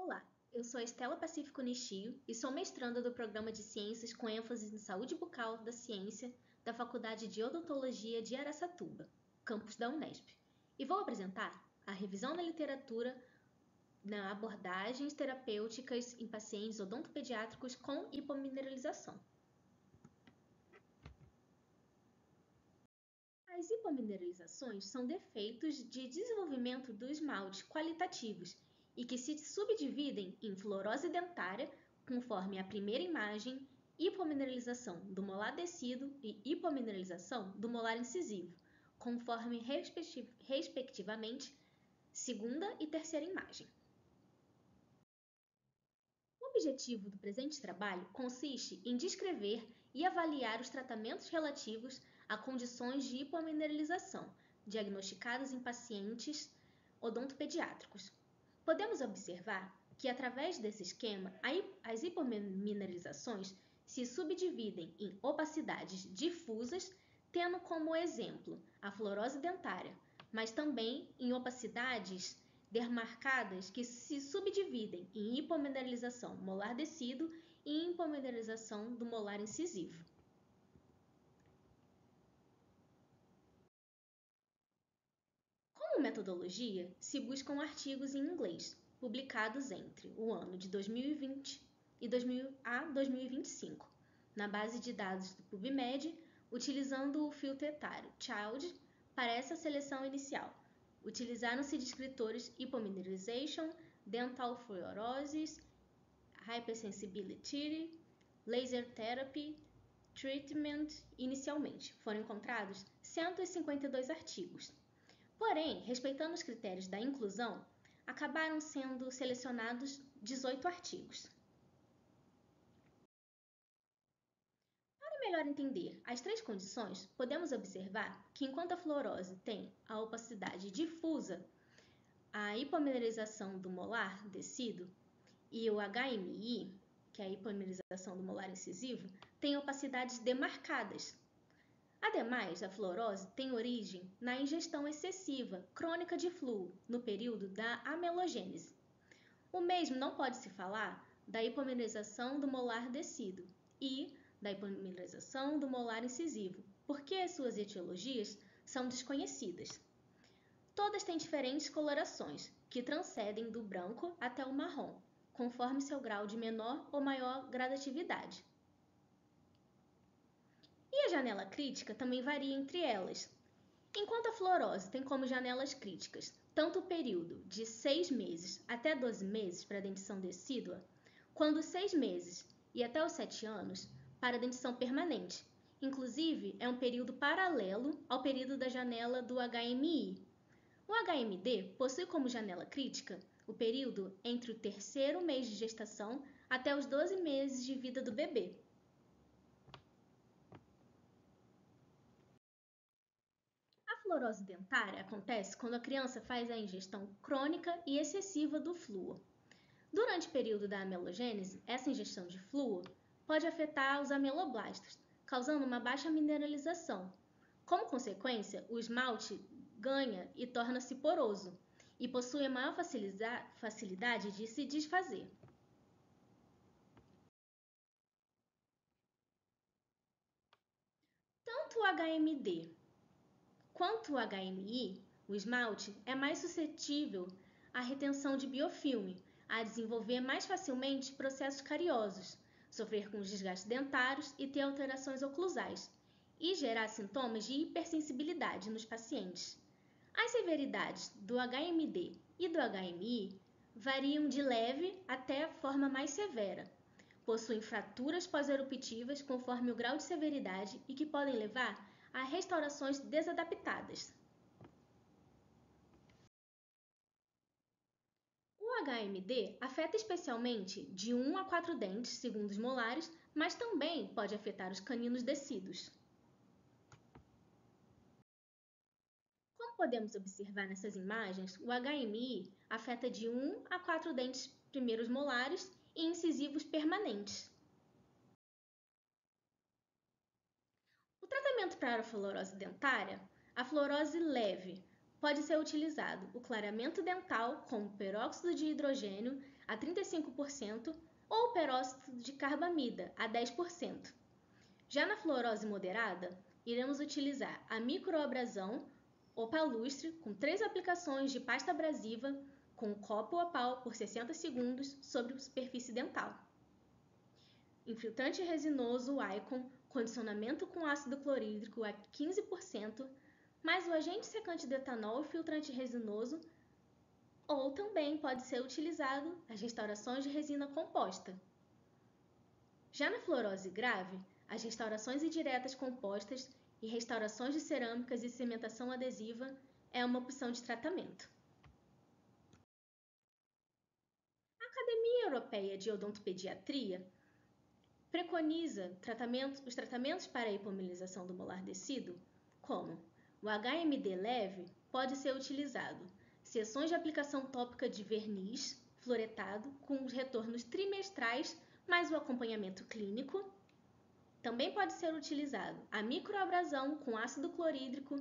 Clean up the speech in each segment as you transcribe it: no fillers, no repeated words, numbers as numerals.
Olá, eu sou a Estela Pacífico Nishio e sou mestranda do Programa de Ciências com ênfase em Saúde Bucal da Ciência da Faculdade de Odontologia de Araçatuba, campus da Unesp, e vou apresentar a revisão da literatura na abordagens terapêuticas em pacientes odontopediátricos com hipomineralização. As hipomineralizações são defeitos de desenvolvimento do esmalte qualitativos e que se subdividem em fluorose dentária, conforme a primeira imagem, hipomineralização do molar descido e hipomineralização do molar incisivo, conforme respectivamente segunda e terceira imagem. O objetivo do presente trabalho consiste em descrever e avaliar os tratamentos relativos a condições de hipomineralização diagnosticadas em pacientes odontopediátricos. Podemos observar que, através desse esquema, as hipomineralizações se subdividem em opacidades difusas, tendo como exemplo a fluorose dentária, mas também em opacidades demarcadas que se subdividem em hipomineralização molar descido e hipomineralização do molar incisivo. Como metodologia, se buscam artigos em inglês, publicados entre o ano de 2020 e 2025, na base de dados do PubMed, utilizando o filtro etário Child para essa seleção inicial. Utilizaram-se descritores hipomineralization, dental fluorosis, hypersensibility, laser therapy, treatment. Inicialmente, foram encontrados 152 artigos. Porém, respeitando os critérios da inclusão, acabaram sendo selecionados 18 artigos. Para melhor entender as três condições, podemos observar que enquanto a fluorose tem a opacidade difusa, a hipomineralização do molar descido e o HMI, que é a hipomineralização do molar incisivo, tem opacidades demarcadas. Ademais, a fluorose tem origem na ingestão excessiva crônica de flúor no período da amelogênese. O mesmo não pode se falar da hipomineralização do molar descido e da hipomineralização do molar incisivo, porque as suas etiologias são desconhecidas. Todas têm diferentes colorações, que transcendem do branco até o marrom, conforme seu grau de menor ou maior gradatividade. E a janela crítica também varia entre elas. Enquanto a fluorose tem como janelas críticas tanto o período de 6 meses até 12 meses para a dentição decídua, quanto 6 meses e até os 7 anos para a dentição permanente. Inclusive, é um período paralelo ao período da janela do HMI. O HMD possui como janela crítica o período entre o terceiro mês de gestação até os 12 meses de vida do bebê. A fluorose dentária acontece quando a criança faz a ingestão crônica e excessiva do flúor. Durante o período da amelogênese, essa ingestão de flúor pode afetar os ameloblastos, causando uma baixa mineralização. Como consequência, o esmalte ganha e torna-se poroso e possui a maior facilidade de se desfazer. Tanto o HMD quanto o HMI, o esmalte é mais suscetível à retenção de biofilme, a desenvolver mais facilmente processos cariosos, sofrer com desgastes dentários e ter alterações oclusais, e gerar sintomas de hipersensibilidade nos pacientes. As severidades do HMD e do HMI variam de leve até a forma mais severa. Possuem fraturas pós-eruptivas conforme o grau de severidade e que podem levar a restaurações desadaptadas. O HMD afeta especialmente de 1 a 4 dentes, segundo os molares, mas também pode afetar os caninos descidos. Como podemos observar nessas imagens, o HMI afeta de 1 a 4 dentes primeiros molares e incisivos permanentes. O tratamento para a fluorose dentária, a fluorose leve, pode ser utilizado o clareamento dental com peróxido de hidrogênio a 35% ou peróxido de carbamida a 10%. Já na fluorose moderada, iremos utilizar a microabrasão ou palustre com 3 aplicações de pasta abrasiva com copo opal por 60 segundos sobre a superfície dental. Infiltrante resinoso Icon, condicionamento com ácido clorídrico a 15%, mais o agente secante de etanol e filtrante resinoso, ou também pode ser utilizado as restaurações de resina composta. Já na fluorose grave, as restaurações indiretas compostas e restaurações de cerâmicas e cimentação adesiva é uma opção de tratamento. A Academia Europeia de Odontopediatria preconiza os tratamentos para a hipomerização do molar descido, como o HMD leve pode ser utilizado sessões de aplicação tópica de verniz fluoretado com os retornos trimestrais mais o acompanhamento clínico. Também pode ser utilizado a microabrasão com ácido clorídrico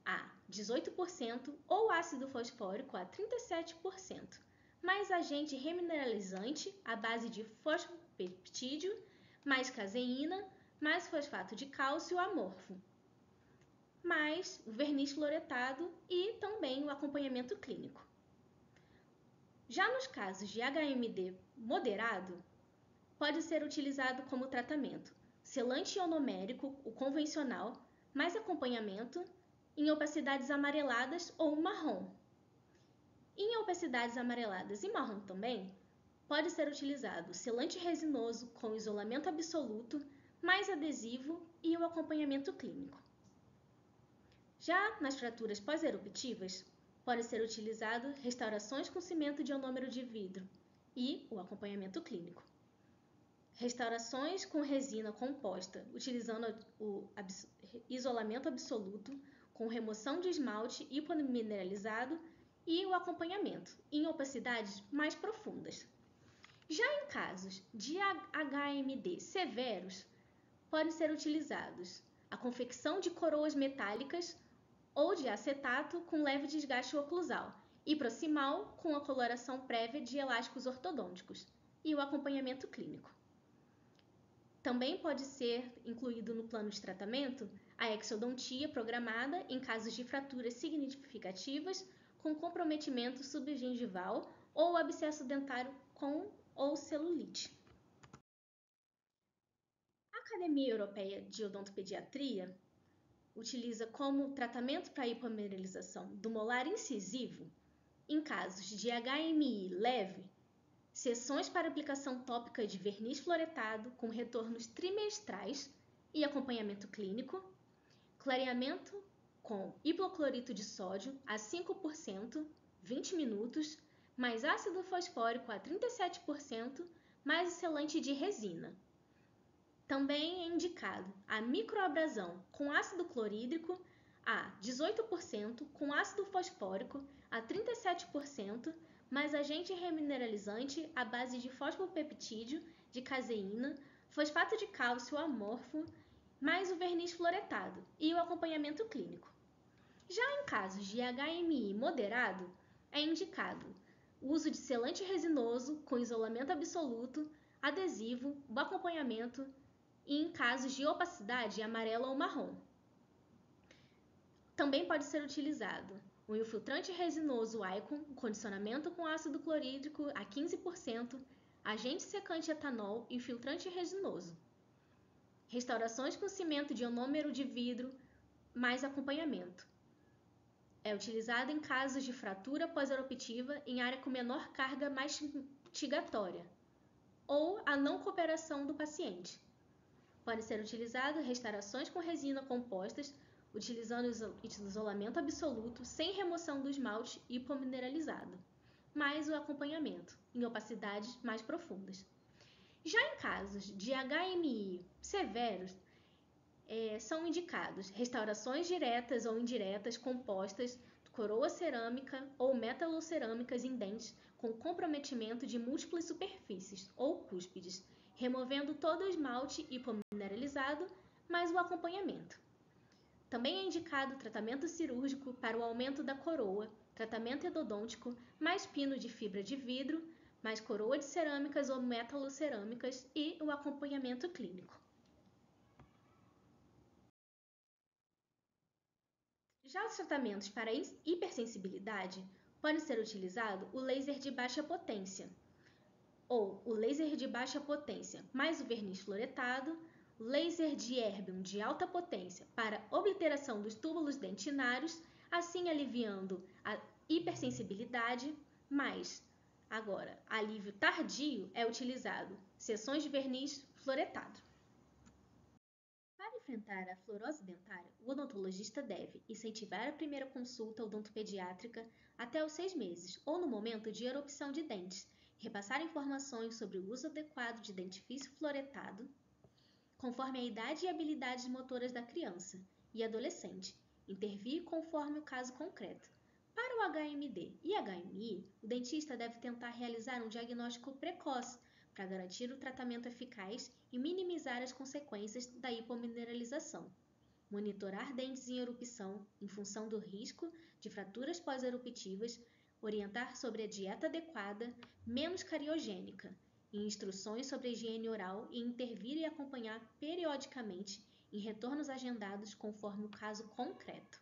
a 18% ou ácido fosfórico a 37%, mais agente remineralizante à base de fosfopeptídeo, mais caseína, mais fosfato de cálcio amorfo, mais o verniz fluoretado e também o acompanhamento clínico. Já nos casos de HMD moderado, pode ser utilizado como tratamento selante ionomérico, o convencional, mais acompanhamento em opacidades amareladas ou marrom. Em opacidades amareladas e marrom também, pode ser utilizado selante resinoso com isolamento absoluto, mais adesivo e o acompanhamento clínico. Já nas fraturas pós-eruptivas, pode ser utilizado restaurações com cimento de ionômero de vidro e o acompanhamento clínico. Restaurações com resina composta, utilizando o isolamento absoluto, com remoção de esmalte hipomineralizado e o acompanhamento em opacidades mais profundas. Já em casos de HMD severos, podem ser utilizados a confecção de coroas metálicas ou de acetato com leve desgaste oclusal e proximal com a coloração prévia de elásticos ortodônticos e o acompanhamento clínico. Também pode ser incluído no plano de tratamento a exodontia programada em casos de fraturas significativas com comprometimento subgengival ou abscesso dentário com ou celulite. A Academia Europeia de Odontopediatria utiliza como tratamento para a hipomineralização do molar incisivo, em casos de HMI leve, sessões para aplicação tópica de verniz fluoretado com retornos trimestrais e acompanhamento clínico, clareamento com hipoclorito de sódio a 5%, 20 minutos, mais ácido fosfórico a 37%, mais o selante de resina. Também é indicado a microabrasão com ácido clorídrico a 18%, com ácido fosfórico a 37%, mais agente remineralizante à base de fosfopeptídeo, de caseína, fosfato de cálcio amorfo, mais o verniz fluoretado e o acompanhamento clínico. Já em casos de HMI moderado, é indicado o uso de selante resinoso com isolamento absoluto, adesivo, o acompanhamento e em casos de opacidade amarela ou marrom. Também pode ser utilizado o infiltrante resinoso Icon, condicionamento com ácido clorídrico a 15%, agente secante etanol e filtrante resinoso. Restaurações com cimento de ionômero de vidro, mais acompanhamento. É utilizado em casos de fratura pós-eruptiva em área com menor carga mastigatória ou a não cooperação do paciente. Pode ser utilizado restaurações com resina compostas, utilizando isolamento absoluto sem remoção do esmalte hipomineralizado, mais o acompanhamento em opacidades mais profundas. Já em casos de HMI severos, são indicados restaurações diretas ou indiretas compostas, coroa cerâmica ou metalocerâmicas em dentes com comprometimento de múltiplas superfícies ou cúspides, removendo todo o esmalte hipomineralizado, mais o acompanhamento. Também é indicado tratamento cirúrgico para o aumento da coroa, tratamento endodôntico, mais pino de fibra de vidro, mais coroa de cerâmicas ou metalocerâmicas e o acompanhamento clínico. Já os tratamentos para hipersensibilidade podem ser utilizado o laser de baixa potência, ou o laser de baixa potência mais o verniz fluoretado, laser de erbium de alta potência para obliteração dos túbulos dentinários, assim aliviando a hipersensibilidade, mas agora alívio tardio é utilizado seções de verniz fluoretado. Para enfrentar a fluorose dentária, o odontologista deve incentivar a primeira consulta odontopediátrica até os 6 meses ou no momento de erupção de dentes, repassar informações sobre o uso adequado de dentifrício fluoretado, conforme a idade e habilidades motoras da criança e adolescente, intervir conforme o caso concreto. Para o HMD e HMI, o dentista deve tentar realizar um diagnóstico precoce para garantir o tratamento eficaz e minimizar as consequências da hipomineralização. Monitorar dentes em erupção em função do risco de fraturas pós-eruptivas, orientar sobre a dieta adequada, menos cariogênica, e instruções sobre a higiene oral e intervir e acompanhar periodicamente em retornos agendados conforme o caso concreto.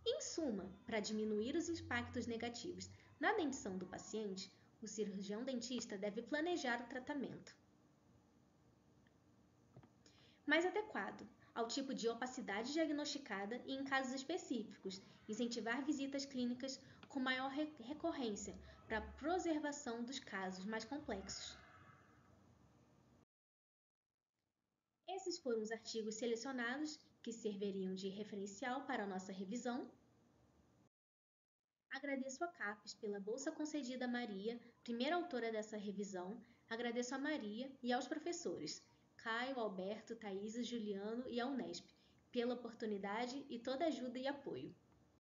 Em suma, para diminuir os impactos negativos na dentição do paciente, o cirurgião dentista deve planejar o tratamento mais adequado ao tipo de opacidade diagnosticada e, em casos específicos, incentivar visitas clínicas com maior recorrência para a preservação dos casos mais complexos. Esses foram os artigos selecionados que serviriam de referencial para a nossa revisão. Agradeço a CAPES pela bolsa concedida a Maria, primeira autora dessa revisão. Agradeço a Maria e aos professores Caio, Alberto, Thaisa, Juliano e a Unesp pela oportunidade e toda a ajuda e apoio.